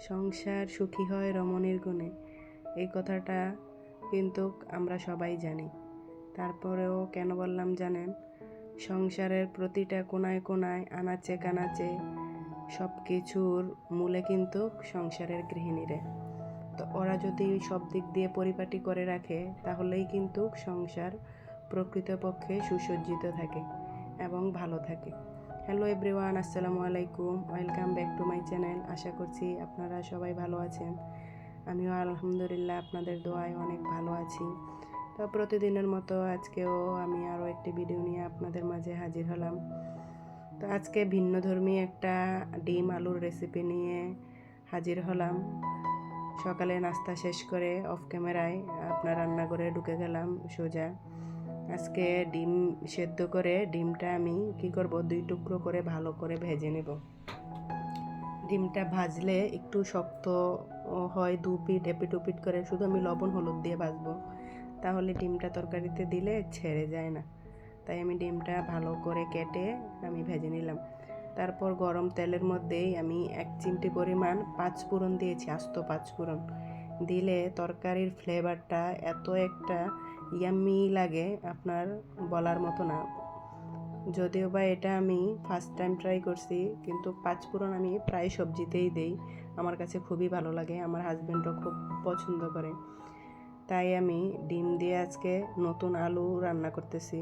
সংসার সুখী হয় রমণীর গুণে, এই কথাটা কিন্তু আমরা সবাই জানি। তারপরেও কেন বললাম জানেন? সংসারের প্রতিটা কোনায় কোনায় আনাচে কানাচে সব কিছুর মূলে কিন্তু সংসারের গৃহিণীরা। তো ওরা যদি সব দিক দিয়ে পরিপাটি করে রাখে তাহলেই কিন্তু সংসার প্রকৃতপক্ষে সুসজ্জিত থাকে এবং ভালো থাকে। হ্যালো এভরিওয়ান, আসসালামু আলাইকুম, welcome back to my channel. আশা করছি আপনারা সবাই ভালো আছেন। আমিও আলহামদুলিল্লাহ আপনাদের দোয়ায় অনেক ভালো আছি। তো প্রতিদিনের মতো আজকেও আমি আরও একটি ভিডিও নিয়ে আপনাদের মাঝে হাজির হলাম। তো আজকে ভিন্নধর্মী একটা ডিম আলুর রেসিপি নিয়ে হাজির হলাম। সকালে নাস্তা শেষ করে অফ ক্যামেরায় আপনার রান্নাঘরে ঢুকে গেলাম সোজা। আজকে ডিম সেদ্ধ করে ডিমটা আমি কি করব, 2 টুকরো করে ভালো করে ভেজে নেব। ডিমটা ভাজলে একটু শক্ত হয়, 2 পিঠ এপিট ওপিট করে, শুধু আমি লবণ হলুদ দিয়ে ভাজবো, তাহলে ডিমটা তরকারিতে দিলে ছেড়ে যায় না। তাই আমি ডিমটা ভালো করে কেটে আমি ভেজে নিলাম। তারপর গরম তেলের মধ্যেই আমি 1 চিমটি পরিমাণ 5 ফোড়ন দিয়েছি, আস্ত 5 ফোড়ন দিলে তরকারির ফ্লেভারটা এত একটা ইয়াম্মি লাগে আপনার বলার মতো না। যদিও বা এটা আমি ফার্স্ট টাইম ট্রাই করছি, কিন্তু 5 ফোড়ন আমি প্রায় সবজিতেই দেই। আমার কাছে খুবই ভালো লাগে, আমার হাজব্যান্ডও খুব পছন্দ করে। তাই আমি ডিম দিয়ে আজকে নতুন আলু রান্না করতেছি।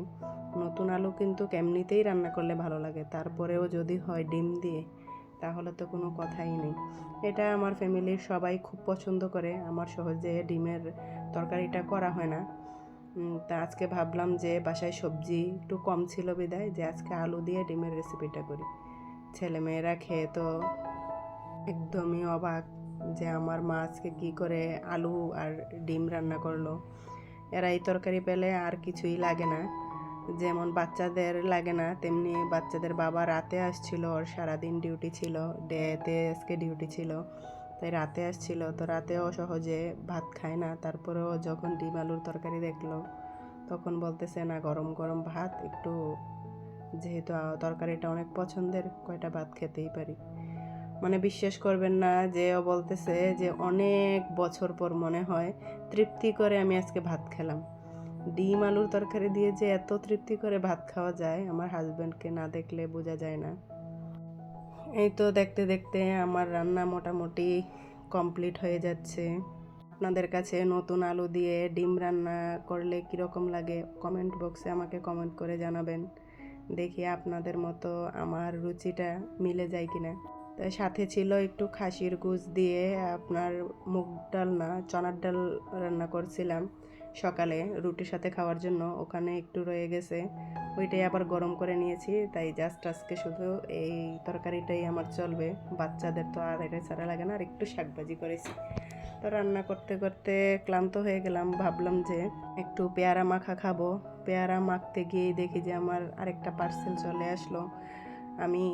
নতুন আলু কিন্তু এমনিতেই রান্না করলে ভালো লাগে, তারপরেও যদি হয় ডিম দিয়ে তাহলে তো কোনো কথাই নেই। এটা আমার ফ্যামিলির সবাই খুব পছন্দ করে। আমার সহজে ডিমের তরকারিটা করা হয় না। তা আজকে ভাবলাম যে বাসায় সবজি একটু কম ছিল বিদায় যে আজকে আলু দিয়ে ডিমের রেসিপিটা করি। ছেলেমেয়েরা খেয়ে তো একদমই অবাক যে আমার মা আজকে কী করে আলু আর ডিম রান্না করলো। এরা এই তরকারি পেলে আর কিছুই লাগে না। যেমন বাচ্চাদের লাগে না, তেমনি বাচ্চাদের বাবা রাতে আসছিল, ওর সারাদিন ডিউটি ছিল, ডেতে আজকে ডিউটি ছিল, তাই রাতে আসছিল। তো রাতেও সহজে ভাত খায় না, তারপরেও যখন ডিম আলুর তরকারি দেখলো তখন বলতেছে না, গরম গরম ভাত একটু, যেহেতু তরকারিটা অনেক পছন্দের, কয়টা ভাত খেতেই পারি। মানে বিশ্বাস করবেন না যে ও বলতেছে যে অনেক বছর পর মনে হয় তৃপ্তি করে আমি আজকে ভাত খেলাম। ডিম আলুর তরকারি দিয়ে যে এত তৃপ্তি করে ভাত খাওয়া যায়, আমার হাজব্যান্ডকে না দেখলে বোঝা যায় না। এই তো দেখতে দেখতে আমার রান্না মোটামুটি কমপ্লিট হয়ে যাচ্ছে। আপনাদের কাছে নতুন আলু দিয়ে ডিম রান্না করলে কীরকম লাগে কমেন্ট বক্সে আমাকে কমেন্ট করে জানাবেন। দেখি আপনাদের মতো আমার রুচিটা মিলে যায় কিনা। তাই সাথে ছিল একটু খাসির গুঁজ দিয়ে আপনার মুগ ডাল না চনার ডাল রান্না করছিলাম সকালে রুটির সাথে খাওয়ার জন্য, ওখানে একটু রয়ে গেছে, ওইটাই আবার গরম করে নিয়েছি। তাই জাস্ট আজকে শুধু এই তরকারিটাই আমার চলবে, বাচ্চাদের তো আর এটা ছাড়া লাগে না। আর একটু শাকভাজি করেছি। তো রান্না করতে করতে ক্লান্ত হয়ে গেলাম, ভাবলাম যে একটু পেয়ারা মাখা খাবো। পেয়ারা মাখতে গিয়েই দেখি যে আমার আরেকটা পার্সেল চলে আসলো। আমি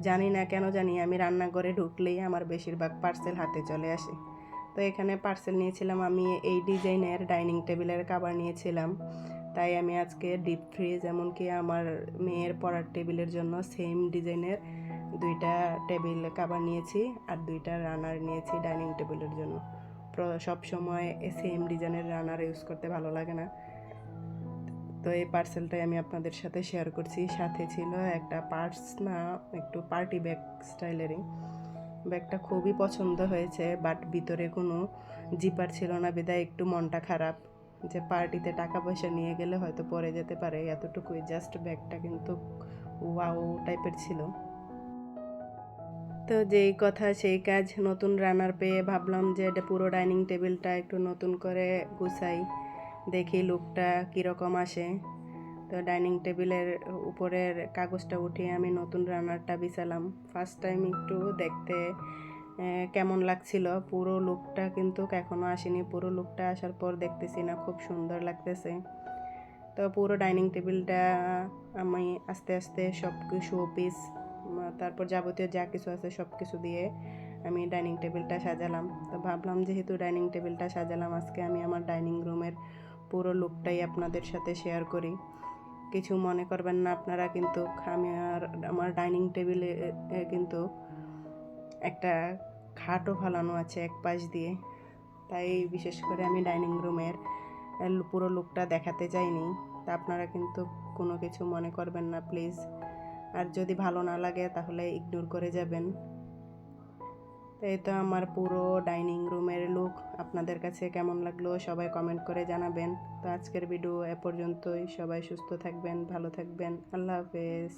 জানি না কেন জানি আমি রান্নাঘরে ঢুকলেই আমার বেশিরভাগ পার্সেল হাতে চলে আসে। তো এখানে পার্সেল নিয়েছিলাম আমি এই ডিজাইনের ডাইনিং টেবিলের কভার নিয়েছিলাম। তাই আমি আজকে ডিপ ফ্রিজ, এমনকি আমার মেয়ের পড়ার টেবিলের জন্য সেম ডিজাইনের 2টা টেবিল কভার নিয়েছি আর 2টা রানার নিয়েছি ডাইনিং টেবিলের জন্য। সব সময় সেম ডিজাইনের রানার ইউজ করতে ভালো লাগে না। তো এই পার্সেলটাই আমি আপনাদের সাথে শেয়ার করছি। সাথে ছিল একটা পার্স না, একটু পার্টি ব্যাগ স্টাইলেরই। ব্যাগটা খুবই পছন্দ হয়েছে, বাট ভিতরে কোনো জিপার ছিল না বিধায় একটু মনটা খারাপ, যে পার্টিতে টাকা পয়সা নিয়ে গেলে হয়তো পরে যেতে পারে, এতটুকুই। জাস্ট ব্যাগটা কিন্তু ওয়াও টাইপের ছিল। তো যেই কথা সেই কাজ, নতুন রানার পেয়ে ভাবলাম যে এটা পুরো ডাইনিং টেবিলটা একটু নতুন করে গুছাই, দেখি লুকটা কীরকম আসে। তো ডাইনিং টেবিলের উপরের কাগজটা উঠিয়ে আমি নতুন রানারটা বিছালাম। ফার্স্ট টাইম একটু দেখতে কেমন লাগছিল, পুরো লুকটা কিন্তু এখনও আসেনি। পুরো লুকটা আসার পর দেখতেছি না খুব সুন্দর লাগতেছে। তো পুরো ডাইনিং টেবিলটা আমি আস্তে আস্তে সব কিছু পিস, তারপর যাবতীয় যা কিছু আছে সব কিছু দিয়ে আমি ডাইনিং টেবিলটা সাজালাম। তো ভাবলাম যেহেতু ডাইনিং টেবিলটা সাজালাম, আজকে আমি আমার ডাইনিং রুমের পুরো লুকটাই আপনাদের সাথে শেয়ার করি। কিছু মনে করবেন না আপনারা, কিন্তু আমি আর আমার ডাইনিং টেবিলে কিন্তু একটা খাটও ফালানো আছে এক পাশ দিয়ে, তাই বিশেষ করে আমি ডাইনিং রুমের পুরো লুকটা দেখাতে চাইনি। তা আপনারা কিন্তু কোনো কিছু মনে করবেন না প্লিজ, আর যদি ভালো না লাগে তাহলে ইগনোর করে যাবেন। তো এই তো আমার পুরো ডাইনিং রুমের লুক। আপনাদের কাছে কেমন লাগলো সবাই কমেন্ট করে জানাবেন। তো আজকের ভিডিও এ পর্যন্তই। সবাই সুস্থ থাকবেন, ভালো থাকবেন। আল্লাহ হাফেজ।